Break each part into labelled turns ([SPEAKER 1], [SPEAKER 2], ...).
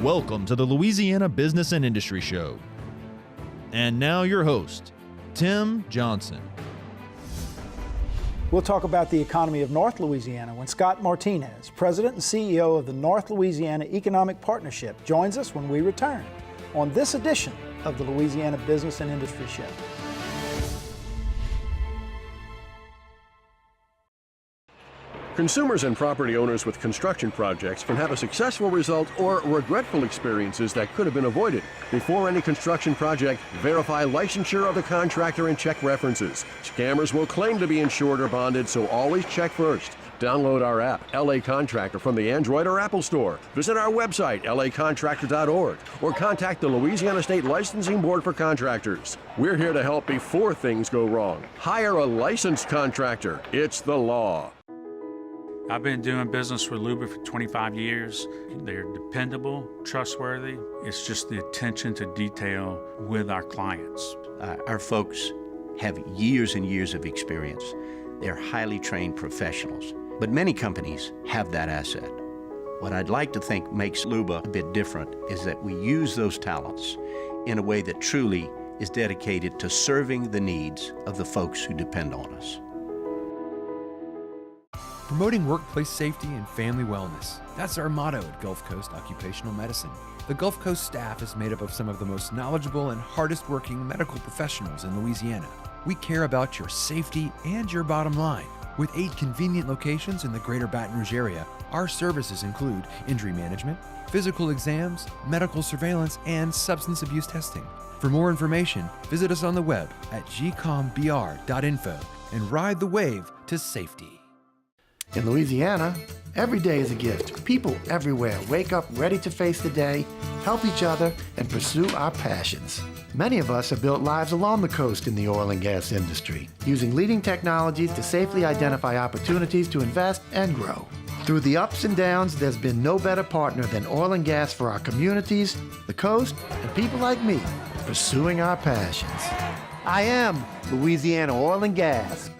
[SPEAKER 1] Welcome to the Louisiana Business and Industry Show. And now your host, Tim Johnson.
[SPEAKER 2] We'll talk about the economy of North Louisiana when Scott Martinez, President and CEO of the North Louisiana Economic Partnership, joins us when we return on this edition of the Louisiana Business and Industry Show.
[SPEAKER 3] Consumers and property owners with construction projects can have a successful result or regretful experiences that could have been avoided. Before any construction project, verify licensure of the contractor and check references. Scammers will claim to be insured or bonded, so always check first. Download our app, LA Contractor, from the Android or Apple Store. Visit our website, lacontractor.org, or contact the Louisiana State Licensing Board for Contractors. We're here to help before things go wrong. Hire a licensed contractor. It's the law.
[SPEAKER 4] I've been doing business with LBIS for 25 years. They're dependable, trustworthy. It's just the attention to detail with our clients.
[SPEAKER 5] Our folks have years and years of experience. They're highly trained professionals, but many companies have that asset. What I'd like to think makes LBIS a bit different is that we use those talents in a way that truly is dedicated to serving the needs of the folks who depend on us.
[SPEAKER 6] Promoting workplace safety and family wellness. That's our motto at Gulf Coast Occupational Medicine. The Gulf Coast staff is made up of some of the most knowledgeable and hardest working medical professionals in Louisiana. We care about your safety and your bottom line. With 8 convenient locations in the greater Baton Rouge area, our services include injury management, physical exams, medical surveillance, and substance abuse testing. For more information, visit us on the web at gcombr.info and ride the wave to safety.
[SPEAKER 7] In Louisiana, every day is a gift. People everywhere wake up ready to face the day, help each other, and pursue our passions. Many of us have built lives along the coast in the oil and gas industry, using leading technologies to safely identify opportunities to invest and grow. Through the ups and downs, there's been no better partner than oil and gas for our communities, the coast, and people like me, pursuing our passions. I am Louisiana Oil and Gas.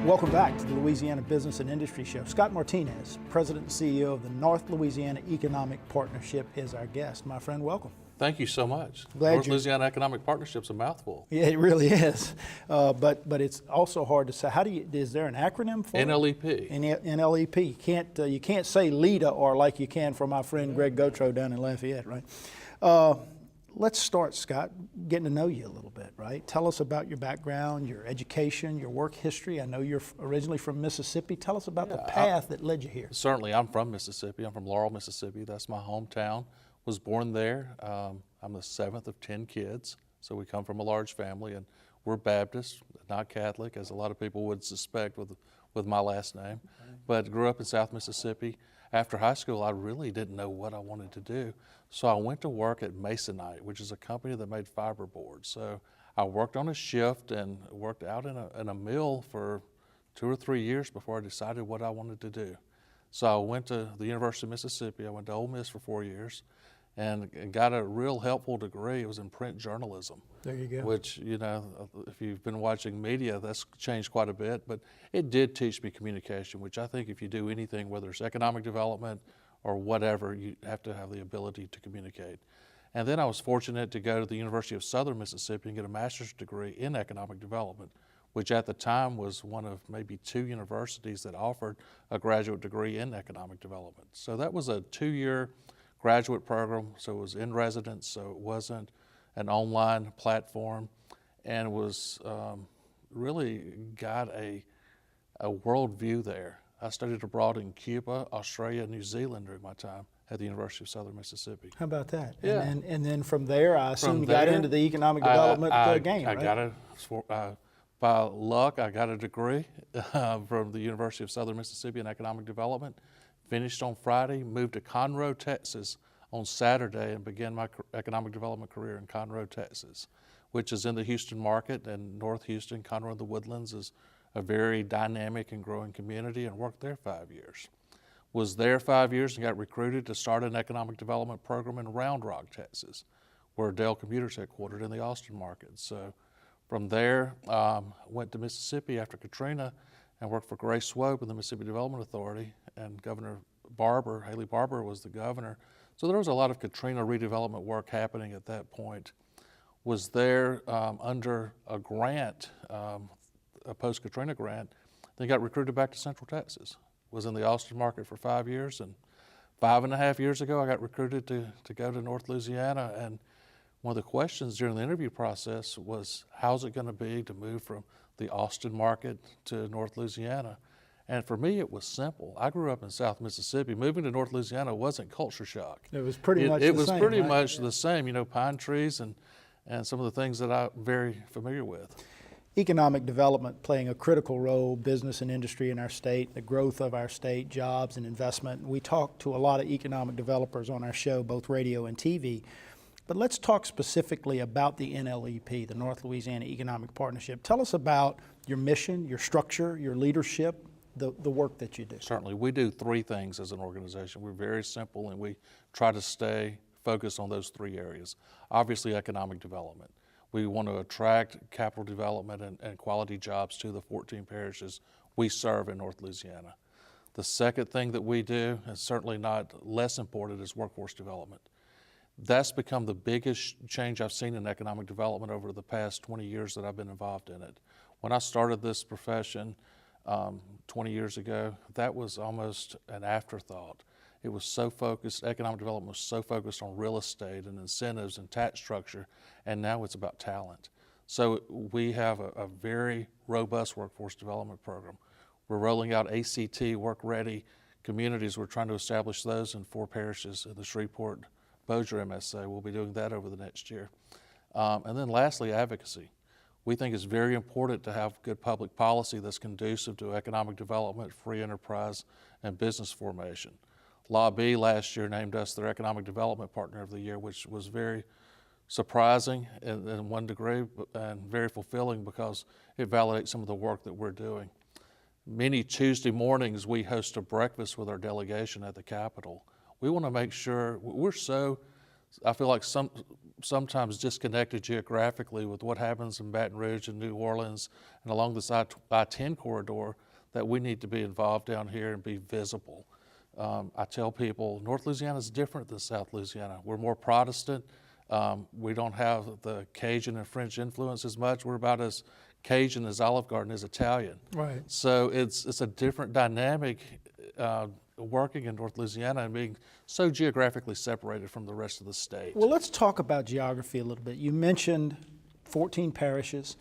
[SPEAKER 2] Welcome back to the Louisiana Business and Industry Show. Scott Martinez, President and CEO of the North Louisiana Economic Partnership, is our guest. My friend, welcome.
[SPEAKER 8] Thank you so much.
[SPEAKER 2] Glad
[SPEAKER 8] North Louisiana Economic Partnership's a mouthful.
[SPEAKER 2] Yeah, it really is. But it's also hard to say. Is there an acronym for
[SPEAKER 8] NLEP.
[SPEAKER 2] it? NLEP. You can't say LEDA or like you can for my friend Greg Gautreaux down in Lafayette, right? Let's start, Scott, getting to know you a little bit, right? Tell us about your background, your education, your work history. I know you're originally from Mississippi. Tell us about the path that led you here.
[SPEAKER 8] Certainly, I'm from Mississippi. I'm from Laurel, Mississippi. That's my hometown. Was born there. I'm the 7th of 10 kids, so we come from a large family, and we're Baptist, not Catholic, as a lot of people would suspect with my last name. But grew up in South Mississippi. After high school, I really didn't know what I wanted to do. So I went to work at Masonite, which is a company that made fiberboard. So I worked on a shift and worked out in a mill for 2 or 3 years before I decided what I wanted to do. So I went to the University of Mississippi. I went to Ole Miss for 4 years and got a real helpful degree. It was in print journalism.
[SPEAKER 2] There you go.
[SPEAKER 8] Which, you know, if you've been watching media, that's changed quite a bit. But it did teach me communication, which I think if you do anything, whether it's economic development or whatever, you have to have the ability to communicate. And then I was fortunate to go to the University of Southern Mississippi and get a master's degree in economic development, which at the time was one of maybe 2 universities that offered a graduate degree in economic development. So that was a 2-year graduate program, so it was in residence, so it wasn't an online platform, and was really got a world view there. I studied abroad in Cuba, Australia, and New Zealand during my time at the University of Southern Mississippi.
[SPEAKER 2] How about that?
[SPEAKER 8] Yeah.
[SPEAKER 2] And then from there, I assume you got into the economic development game, right?
[SPEAKER 8] I got by luck, I got a degree from the University of Southern Mississippi in economic development. Finished on Friday, moved to Conroe, Texas on Saturday, and began my economic development career in Conroe, Texas, which is in the Houston market, and North Houston, Conroe in the Woodlands, is a very dynamic and growing community, and worked there 5 years. Was there 5 years and got recruited to start an economic development program in Round Rock, Texas, where Dell Computers headquartered in the Austin market. So From there, went to Mississippi after Katrina and worked for Grace Swope in the Mississippi Development Authority, and Governor Barber, Haley Barber, was the governor. So there was a lot of Katrina redevelopment work happening at that point. Was there under a grant, a post-Katrina grant, then got recruited back to Central Texas. Was in the Austin market for 5 years, and 5.5 years ago I got recruited to go to North Louisiana, and one of the questions during the interview process was, how's it going to be to move from the Austin market to North Louisiana? And for me, it was simple. I grew up in South Mississippi. Moving to North Louisiana wasn't culture shock.
[SPEAKER 2] It was pretty much the same.
[SPEAKER 8] It was pretty
[SPEAKER 2] right?
[SPEAKER 8] much the same, you know, pine trees and some of the things that I'm very familiar with.
[SPEAKER 2] Economic development playing a critical role, business and industry in our state, the growth of our state, jobs and investment. We talk to a lot of economic developers on our show, both radio and TV. But let's talk specifically about the NLEP, the North Louisiana Economic Partnership. Tell us about your mission, your structure, your leadership, the work that you do.
[SPEAKER 8] Certainly. We do three things as an organization. We're very simple, and we try to stay focused on those three areas. Obviously, economic development. We want to attract capital development and quality jobs to the 14 parishes we serve in North Louisiana. The second thing that we do, and certainly not less important, is workforce development. That's become the biggest change I've seen in economic development over the past 20 years that I've been involved in it. When I started this profession 20 years ago, that was almost an afterthought. It was so focused, economic development was so focused on real estate and incentives and tax structure, and now it's about talent. So we have a very robust workforce development program. We're rolling out ACT, work-ready communities. We're trying to establish those in 4 parishes in the Shreveport Bossier MSA. We'll be doing that over the next year. And then lastly, advocacy. We think it's very important to have good public policy that's conducive to economic development, free enterprise, and business formation. LBIS last year named us their Economic Development Partner of the Year, which was very surprising in one degree and very fulfilling because it validates some of the work that we're doing. Many Tuesday mornings we host a breakfast with our delegation at the Capitol. We want to make sure I feel like sometimes disconnected geographically with what happens in Baton Rouge and New Orleans and along this I-10 corridor, that we need to be involved down here and be visible. I tell people North Louisiana is different than South Louisiana. We're more Protestant. We don't have the Cajun and French influence as much. We're about as Cajun as Olive Garden is Italian.
[SPEAKER 2] Right.
[SPEAKER 8] So it's a different dynamic working in North Louisiana and being so geographically separated from the rest of the state.
[SPEAKER 2] Well, let's talk about geography a little bit. You mentioned 14 parishes.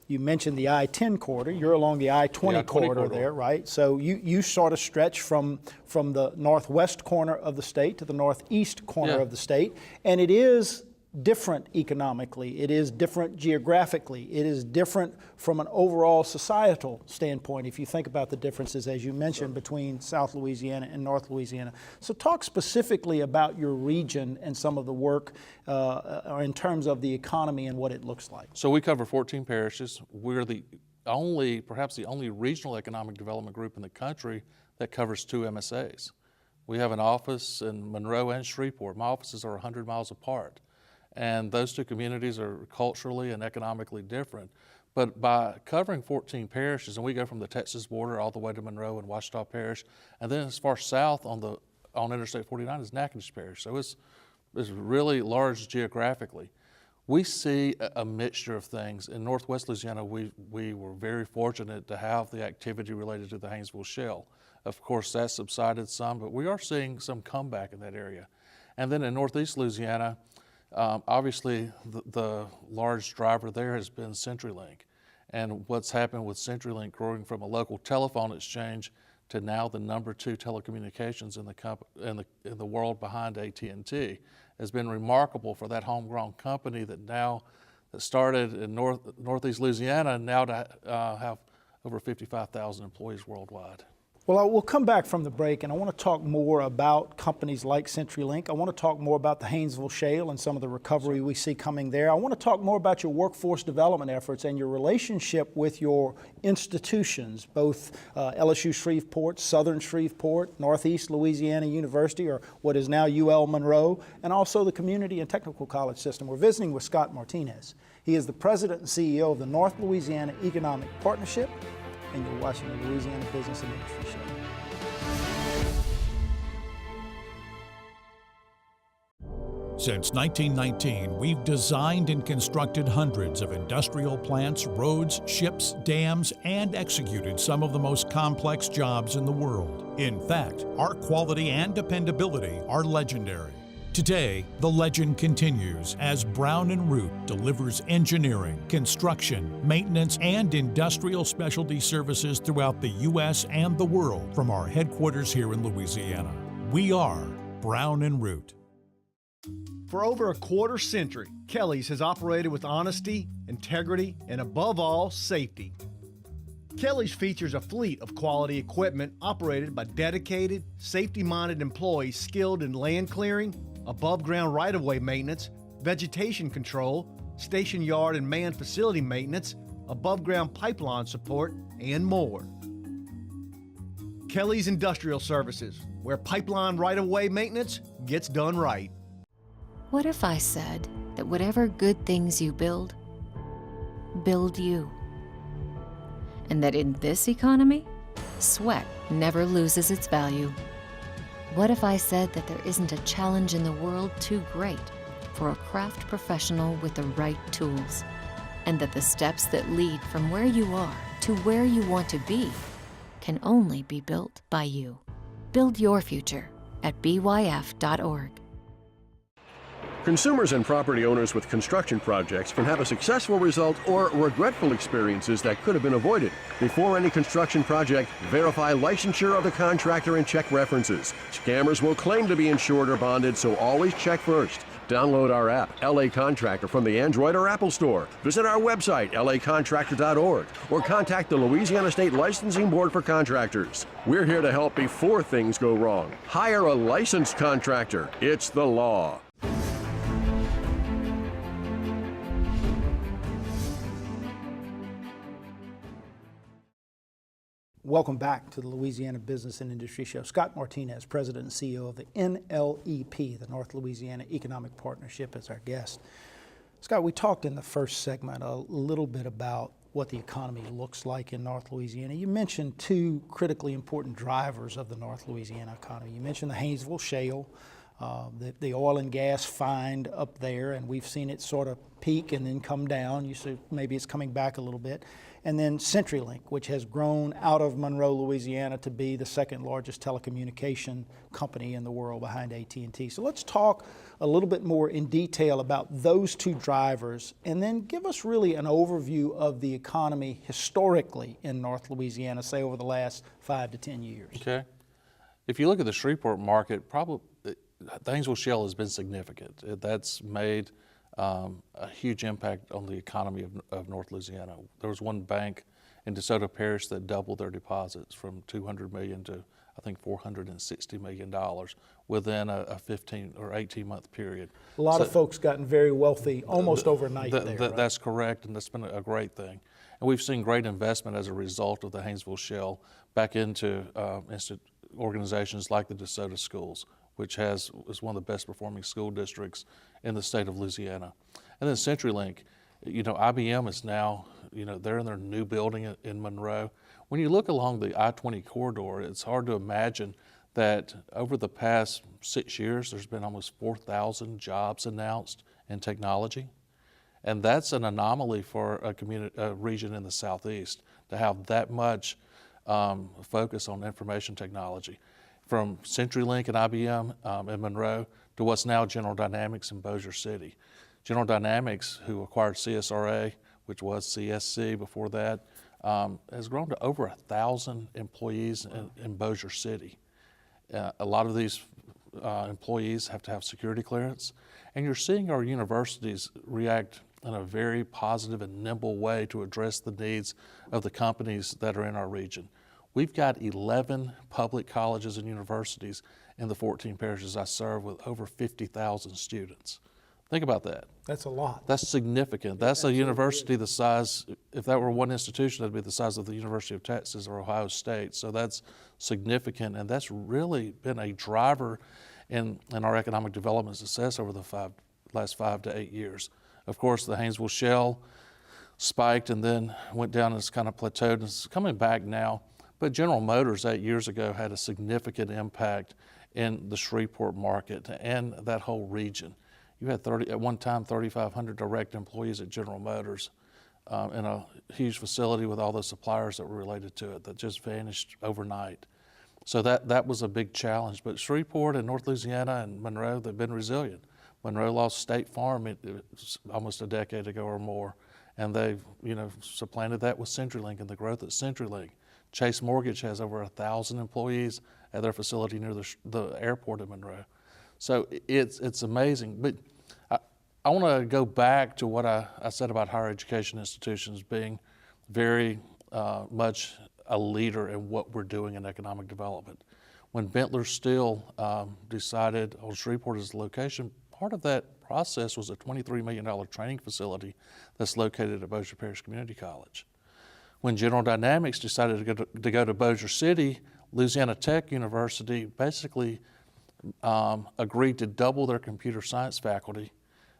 [SPEAKER 2] You mentioned the I-10 corridor. You're along the I-20 corridor there, right? So you sort of stretch from the northwest corner of the state to the northeast corner of the state, and it is different economically. It is different geographically. It is different from an overall societal standpoint, if you think about the differences, as you mentioned, between South Louisiana and North Louisiana. So talk specifically about your region and some of the work in terms of the economy and what it looks like.
[SPEAKER 8] So we cover 14 parishes. We're perhaps the only regional economic development group in the country that covers 2 MSAs. We have an office in Monroe and Shreveport. My offices are 100 miles apart. And those 2 communities are culturally and economically different. But by covering 14 parishes, and we go from the Texas border all the way to Monroe and Ouachita Parish, and then as far south on Interstate 49 is Natchitoches Parish. So it's really large geographically. We see a mixture of things. In Northwest Louisiana, we were very fortunate to have the activity related to the Haynesville Shale. Of course, that subsided some, but we are seeing some comeback in that area. And then in Northeast Louisiana, obviously, the large driver there has been CenturyLink, and what's happened with CenturyLink growing from a local telephone exchange to now the number 2 telecommunications in the world behind AT&T has been remarkable for that homegrown company that started in Northeast Louisiana and now to have over 55,000 employees worldwide.
[SPEAKER 2] Well, we'll come back from the break, and I want to talk more about companies like CenturyLink. I want to talk more about the Haynesville Shale and some of the recovery we see coming there. I want to talk more about your workforce development efforts and your relationship with your institutions, both LSU Shreveport, Southern Shreveport, Northeast Louisiana University, or what is now UL Monroe, and also the community and technical college system. We're visiting with Scott Martinez. He is the president and CEO of the North Louisiana Economic Partnership, and you're watching the Louisiana Business and Industry Show.
[SPEAKER 9] Since 1919, we've designed and constructed hundreds of industrial plants, roads, ships, dams, and executed some of the most complex jobs in the world. In fact, our quality and dependability are legendary. Today, the legend continues as Brown & Root delivers engineering, construction, maintenance, and industrial specialty services throughout the U.S. and the world from our headquarters here in Louisiana. We are Brown & Root.
[SPEAKER 10] For over a quarter century, Kelly's has operated with honesty, integrity, and above all, safety. Kelly's features a fleet of quality equipment operated by dedicated, safety-minded employees skilled in land clearing, above-ground right-of-way maintenance, vegetation control, station yard and manned facility maintenance, above-ground pipeline support, and more. Kelly's Industrial Services, where pipeline right-of-way maintenance gets done right.
[SPEAKER 11] What if I said that whatever good things you build you? And that in this economy, sweat never loses its value? What if I said that there isn't a challenge in the world too great for a craft professional with the right tools, and that the steps that lead from where you are to where you want to be can only be built by you? Build your future at byf.org.
[SPEAKER 3] Consumers and property owners with construction projects can have a successful result or regretful experiences that could have been avoided. Before any construction project, verify licensure of the contractor and check references. Scammers will claim to be insured or bonded, so always check first. Download our app, LA Contractor, from the Android or Apple Store. Visit our website, lacontractor.org, or contact the Louisiana State Licensing Board for Contractors. We're here to help before things go wrong. Hire a licensed contractor. It's the law.
[SPEAKER 2] Welcome back to the Louisiana Business and Industry Show. Scott Martinez, President and CEO of the NLEP, the North Louisiana Economic Partnership, is our guest. Scott, we talked in the first segment a little bit about what the economy looks like in North Louisiana. You mentioned two critically important drivers of the North Louisiana economy. You mentioned the Haynesville Shale, the oil and gas find up there, and we've seen it sort of peak and then come down. You see maybe it's coming back a little bit. And then CenturyLink, which has grown out of Monroe, Louisiana, to be the second largest telecommunication company in the world behind AT&T. So let's talk a little bit more in detail about those two drivers, and then give us really an overview of the economy historically in North Louisiana, say over the last 5 to 10 years.
[SPEAKER 8] Okay. If you look at the Shreveport market, probably the Haynesville Shale has been significant. That's made a huge impact on the economy of North Louisiana. There was one bank in DeSoto Parish that doubled their deposits from $200 million to, I think, $460 million within a 15 or 18-month period.
[SPEAKER 2] A lot of folks gotten very wealthy almost overnight there, right?
[SPEAKER 8] That's correct, and that's been a great thing. And we've seen great investment as a result of the Haynesville Shale back into organizations like the DeSoto Schools, which is one of the best performing school districts in the state of Louisiana. And then CenturyLink, IBM is now, they're in their new building in Monroe. When you look along the I-20 corridor, it's hard to imagine that over the past 6 years, there's been almost 4,000 jobs announced in technology. And that's an anomaly for a region in the Southeast to have that much focus on information technology. From CenturyLink and IBM in Monroe to what's now General Dynamics in Bossier City. General Dynamics, who acquired CSRA, which was CSC before that, has grown to over 1,000 employees in Bossier City. A lot of these employees have to have security clearance, and you're seeing our universities react in a very positive and nimble way to address the needs of the companies that are in our region. We've got 11 public colleges and universities in the 14 parishes I serve with over 50,000 students. Think about that.
[SPEAKER 2] That's a lot.
[SPEAKER 8] That's significant. That's a university the size, if that were one institution, that'd be the size of the University of Texas or Ohio State. So that's significant, and that's really been a driver in our economic development success over the last 5 to 8 years Of course, the Haynesville Shale spiked and then went down and it's kind of plateaued and it's coming back now. But General Motors 8 years ago had a significant impact in the Shreveport market and that whole region. You had at one time 3,500 direct employees at General Motors in a huge facility with all the suppliers that were related to it that just vanished overnight. So that was a big challenge. But Shreveport and North Louisiana and Monroe, they've been resilient. Monroe lost State Farm almost a decade ago or more, and they've supplanted that with CenturyLink and the growth at CenturyLink. Chase Mortgage has over 1,000 employees at their facility near the airport in Monroe. So it's amazing. But I want to go back to what I said about higher education institutions being very much a leader in what we're doing in economic development. When Bentler Steel decided on Shreveport as the location, part of that process was a $23 million training facility that's located at Bossier Parish Community College. When General Dynamics decided to go to Bossier City, Louisiana Tech University basically agreed to double their computer science faculty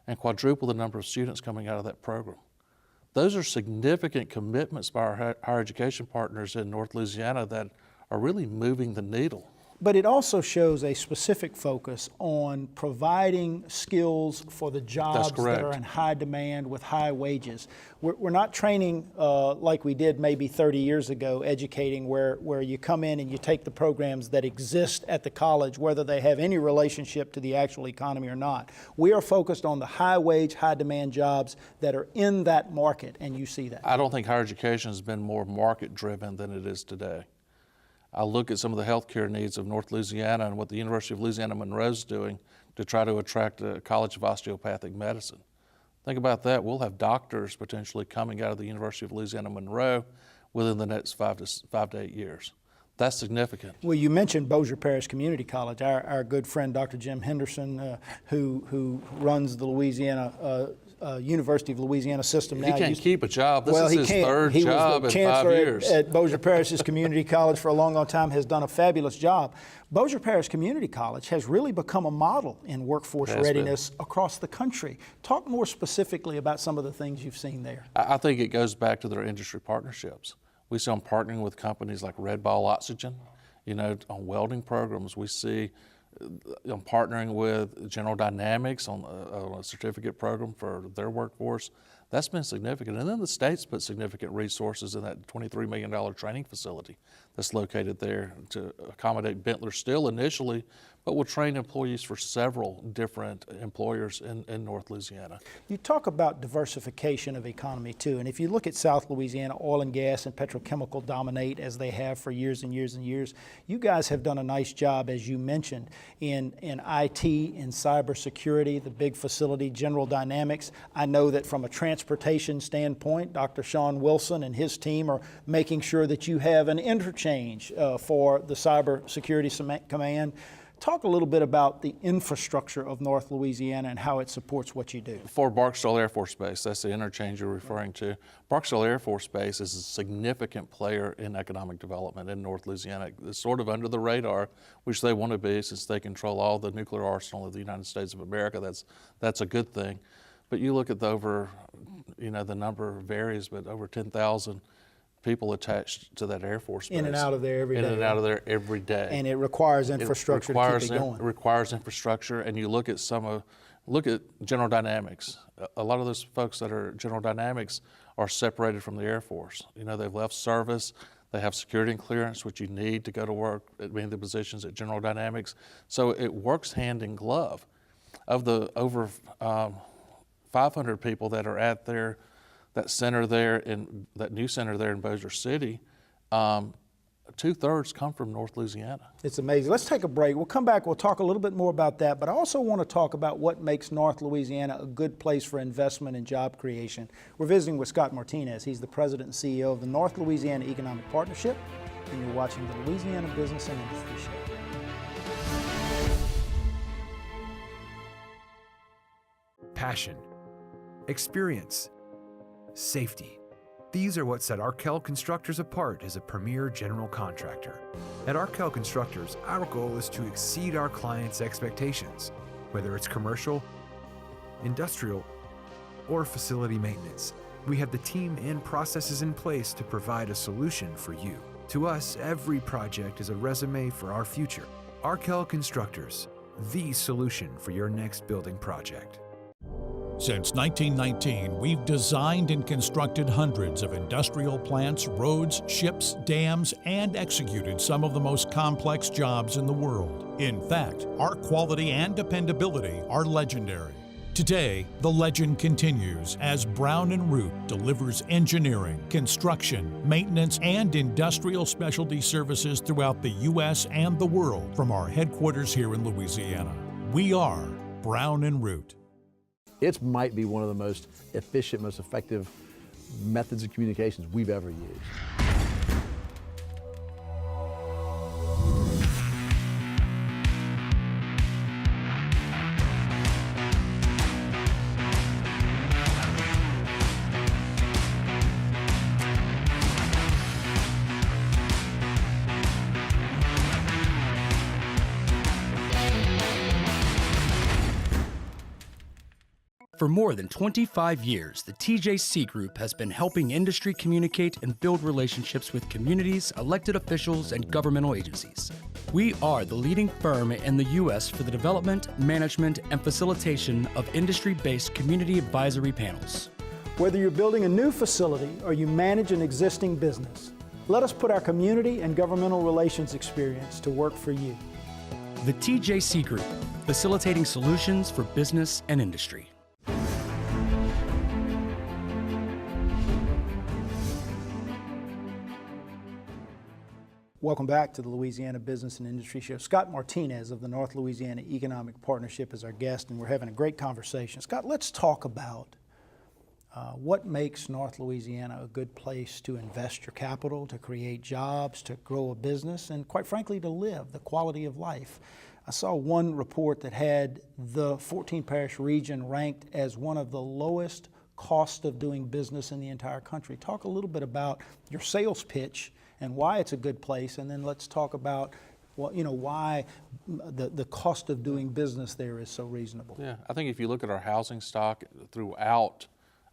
[SPEAKER 8] and quadruple the number of students coming out of that program. Those are significant commitments by our higher education partners in North Louisiana that are really moving the needle.
[SPEAKER 2] But it also shows a specific focus on providing skills for the jobs that are in high demand with high wages. We're not training like we did maybe 30 years ago, educating where you come in and you take the programs that exist at the college, whether they have any relationship to the actual economy or not. We are focused on the high wage, high demand jobs that are in that market, and you see that.
[SPEAKER 8] I don't think higher education has been more market driven than it is today. I look at some of the healthcare needs of North Louisiana and what the University of Louisiana Monroe is doing to try to attract a College of Osteopathic Medicine. Think about that. We'll have doctors potentially coming out of the University of Louisiana Monroe within the next 5 to 8 years. That's significant.
[SPEAKER 2] Well, you mentioned Bossier Parish Community College. Our good friend, Dr. Jim Henderson, who runs the University of Louisiana system now.
[SPEAKER 8] He can't keep a job. This is his third job in 5 years.
[SPEAKER 2] At Bossier Parish's Community College for a long, long time, has done a fabulous job. Bossier Parish Community College has really become a model in workforce readiness across the country. Talk more specifically about some of the things you've seen there.
[SPEAKER 8] I think it goes back to their industry partnerships. We see them partnering with companies like Red Ball Oxygen, on welding programs. We see partnering with General Dynamics on a certificate program for their workforce. That's been significant. And then the state's put significant resources in that $23 million training facility that's located there to accommodate Bentler Steel initially, but will train employees for several different employers in North Louisiana.
[SPEAKER 2] You talk about diversification of economy too, and if you look at South Louisiana, oil and gas and petrochemical dominate as they have for years and years and years. You guys have done a nice job, as you mentioned, in IT, in cybersecurity, the big facility, General Dynamics. I know that from a transportation standpoint, Dr. Sean Wilson and his team are making sure that you have an interchange for the cybersecurity command. Talk a little bit about the infrastructure of North Louisiana and how it supports what you do.
[SPEAKER 8] For Barksdale Air Force Base, that's the interchange you're referring to. Barksdale Air Force Base is a significant player in economic development in North Louisiana. It's sort of under the radar, which they want to be since they control all the nuclear arsenal of the United States of America. That's a good thing. But you look at the number varies, but over 10,000 people attached to that Air Force Base.
[SPEAKER 2] In and out of there every day.
[SPEAKER 8] In and out of there every day.
[SPEAKER 2] And it requires infrastructure to keep it going.
[SPEAKER 8] It requires infrastructure, and you look at General Dynamics. A lot of those folks that are General Dynamics are separated from the Air Force. They've left service. They have security and clearance, which you need to go to work at many of the positions at General Dynamics. So it works hand in glove. Of the over 500 people that are at that center there in that new center there in Bossier City, 2/3 come from North Louisiana.
[SPEAKER 2] It's amazing. Let's take a break. We'll come back. We'll talk a little bit more about that, but I also want to talk about what makes North Louisiana a good place for investment and job creation. We're visiting with Scott Martinez. He's the president and CEO of the North Louisiana Economic Partnership, and you're watching the Louisiana Business and Industry Show.
[SPEAKER 6] Passion, experience, safety. These are what set Arkell Constructors apart as a premier general contractor. At Arkell Constructors, our goal is to exceed our clients' expectations, whether it's commercial, industrial, or facility maintenance. We have the team and processes in place to provide a solution for you. To us, every project is a resume for our future. Arkell Constructors, the solution for your next building project.
[SPEAKER 9] Since 1919, we've designed and constructed hundreds of industrial plants, roads, ships, dams, and executed some of the most complex jobs in the world. In fact, our quality and dependability are legendary. Today, the legend continues as Brown & Root delivers engineering, construction, maintenance, and industrial specialty services throughout the U.S. and the world from our headquarters here in Louisiana. We are Brown & Root.
[SPEAKER 12] It might be one of the most efficient, most effective methods of communications we've ever used.
[SPEAKER 13] For more than 25 years, the TJC Group has been helping industry communicate and build relationships with communities, elected officials, and governmental agencies. We are the leading firm in the U.S. for the development, management, and facilitation of industry-based community advisory panels.
[SPEAKER 2] Whether you're building a new facility or you manage an existing business, let us put our community and governmental relations experience to work for you.
[SPEAKER 13] The TJC Group, facilitating solutions for business and industry.
[SPEAKER 2] Welcome back to the Louisiana Business and Industry Show. Scott Martinez of the North Louisiana Economic Partnership is our guest, and we're having a great conversation. Scott, let's talk about what makes North Louisiana a good place to invest your capital, to create jobs, to grow a business, and quite frankly, to live, the quality of life. I saw one report that had the 14-parish region ranked as one of the lowest cost of doing business in the entire country. Talk a little bit about your sales pitch and why it's a good place, and then let's talk about why the cost of doing business there is so reasonable.
[SPEAKER 8] Yeah, I think if you look at our housing stock throughout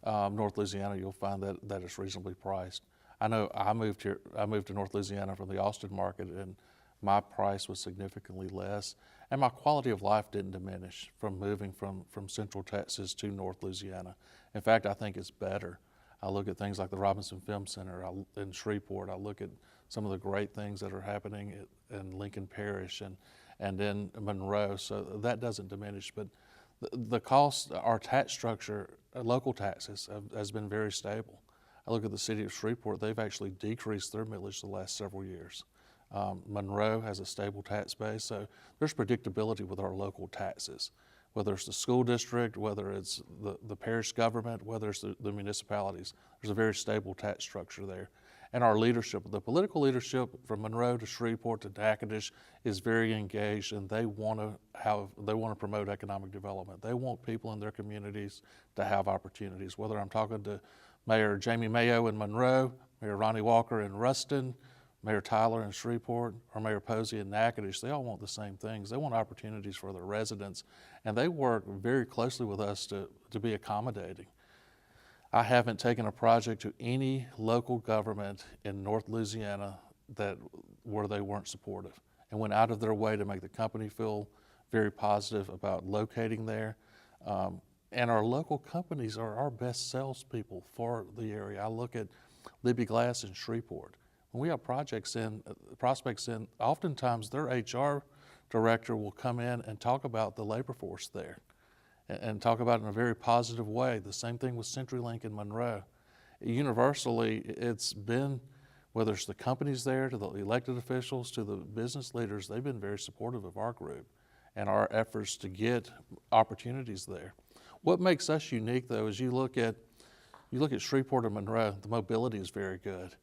[SPEAKER 8] North Louisiana, you'll find that it's reasonably priced. I know I moved to North Louisiana from the Austin market, and my price was significantly less, and my quality of life didn't diminish from moving from Central Texas to North Louisiana. In fact, I think it's better. I look at things like the Robinson Film Center in Shreveport. I look at some of the great things that are happening in Lincoln Parish and in Monroe. So that doesn't diminish. But the cost, our tax structure, local taxes has been very stable. I look at the city of Shreveport. They've actually decreased their millage the last several years. Monroe has a stable tax base. So there's predictability with our local taxes. Whether it's the school district, whether it's the parish government, whether it's the municipalities, there's a very stable tax structure there. And our leadership, the political leadership from Monroe to Shreveport to Natchitoches is very engaged, and they want to promote economic development. They want people in their communities to have opportunities. Whether I'm talking to Mayor Jamie Mayo in Monroe, Mayor Ronnie Walker in Ruston, Mayor Tyler in Shreveport, or Mayor Posey in Natchitoches, they all want the same things. They want opportunities for their residents, and they work very closely with us to be accommodating. I haven't taken a project to any local government in North Louisiana where they weren't supportive and went out of their way to make the company feel very positive about locating there. And our local companies are our best salespeople for the area. I look at Libby Glass in Shreveport. When we have prospects in, oftentimes their HR director will come in and talk about the labor force there and talk about it in a very positive way. The same thing with CenturyLink in Monroe. Universally, it's been, whether it's the companies there, to the elected officials, to the business leaders, they've been very supportive of our group and our efforts to get opportunities there. What makes us unique, though, is you look at Shreveport and Monroe, the mobility is very good.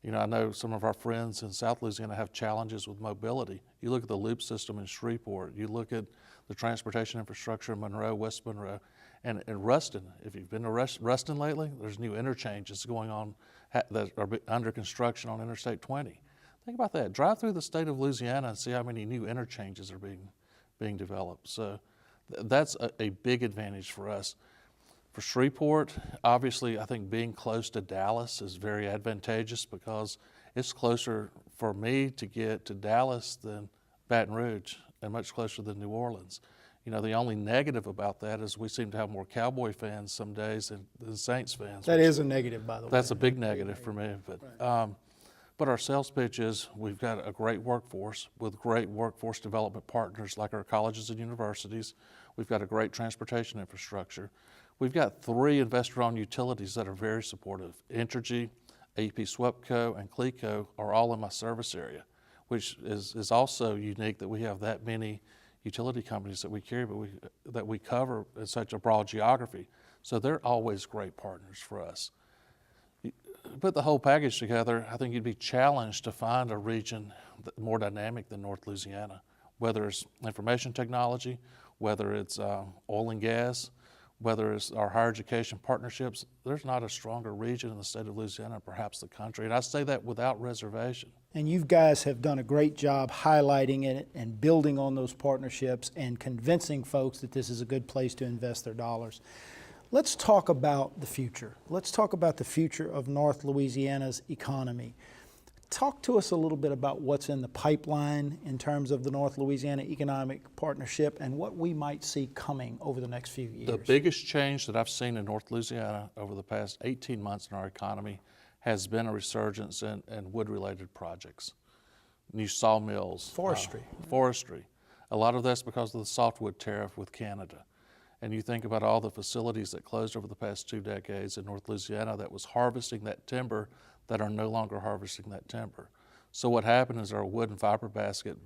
[SPEAKER 8] You know, I know some of our friends in South Louisiana have challenges with mobility. You look at the loop system in Shreveport, you look at the transportation infrastructure in Monroe, West Monroe, and Ruston. If you've been to Ruston lately, there's new interchanges going on that are under construction on Interstate 20. Think about that. Drive through the state of Louisiana and see how many new interchanges are being developed. So that's a big advantage for us. For Shreveport, obviously, I think being close to Dallas is very advantageous because it's closer for me to get to Dallas than Baton Rouge and much closer than New Orleans. You know, the only negative about that is we seem to have more Cowboy fans some days than Saints fans.
[SPEAKER 2] That is a negative, by the way.
[SPEAKER 8] That's a big negative for me. But our sales pitch is we've got a great workforce with great workforce development partners like our colleges and universities. We've got a great transportation infrastructure. We've got 3 investor-owned utilities that are very supportive. Entergy, AP SWEPCO, and CLECO are all in my service area, which is also unique that we have that many utility companies that we carry, but that we cover in such a broad geography. So they're always great partners for us. You put the whole package together, I think you'd be challenged to find a region more dynamic than North Louisiana, whether it's information technology, whether it's oil and gas, whether it's our higher education partnerships. There's not a stronger region in the state of Louisiana, perhaps the country, and I say that without reservation.
[SPEAKER 2] And you guys have done a great job highlighting it and building on those partnerships and convincing folks that this is a good place to invest their dollars. Let's talk about the future. Let's talk about the future of North Louisiana's economy. Talk to us a little bit about what's in the pipeline in terms of the North Louisiana Economic Partnership and what we might see coming over the next few years.
[SPEAKER 8] The biggest change that I've seen in North Louisiana over the past 18 months in our economy has been a resurgence in wood-related projects. New sawmills. Forestry. A lot of that's because of the softwood tariff with Canada. And you think about all the facilities that closed over the past 2 decades in North Louisiana that was harvesting that timber that are no longer harvesting that timber. So what happened is our wood and fiber basket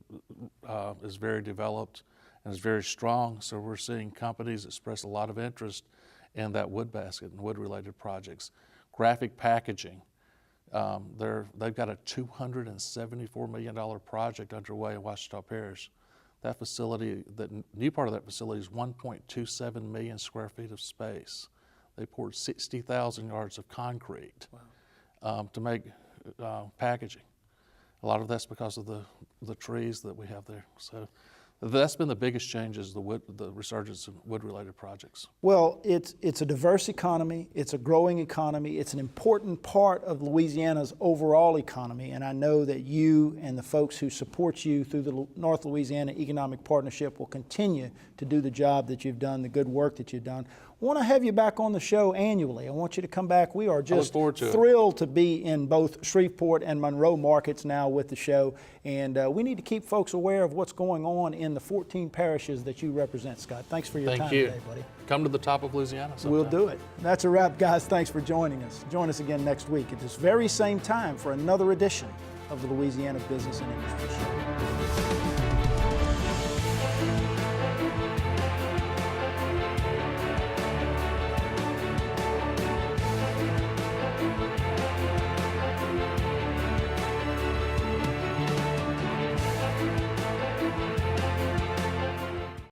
[SPEAKER 8] is very developed and is very strong. So we're seeing companies express a lot of interest in that wood basket and wood-related projects. Graphic packaging. They've got a $274 million project underway in Ouachita Parish. That facility, the new part of that facility is 1.27 million square feet of space. They poured 60,000 yards of concrete to make packaging. A lot of that's because of the trees that we have there. So that's been the biggest change, is the resurgence in wood-related projects.
[SPEAKER 2] Well, it's a diverse economy, it's a growing economy, it's an important part of Louisiana's overall economy, and I know that you and the folks who support you through the North Louisiana Economic Partnership will continue to do the job that you've done, the good work that you've done. I want to have you back on the show annually. I want you to come back. We are just thrilled to be in both Shreveport and Monroe markets now with the show, and we need to keep folks aware of what's going on in the 14 parishes that you represent, Scott. Thanks for your time today, buddy.
[SPEAKER 8] Come to the top of Louisiana sometime.
[SPEAKER 2] We'll do it. That's a wrap, guys. Thanks for joining us. Join us again next week at this very same time for another edition of the Louisiana Business and Industry Show.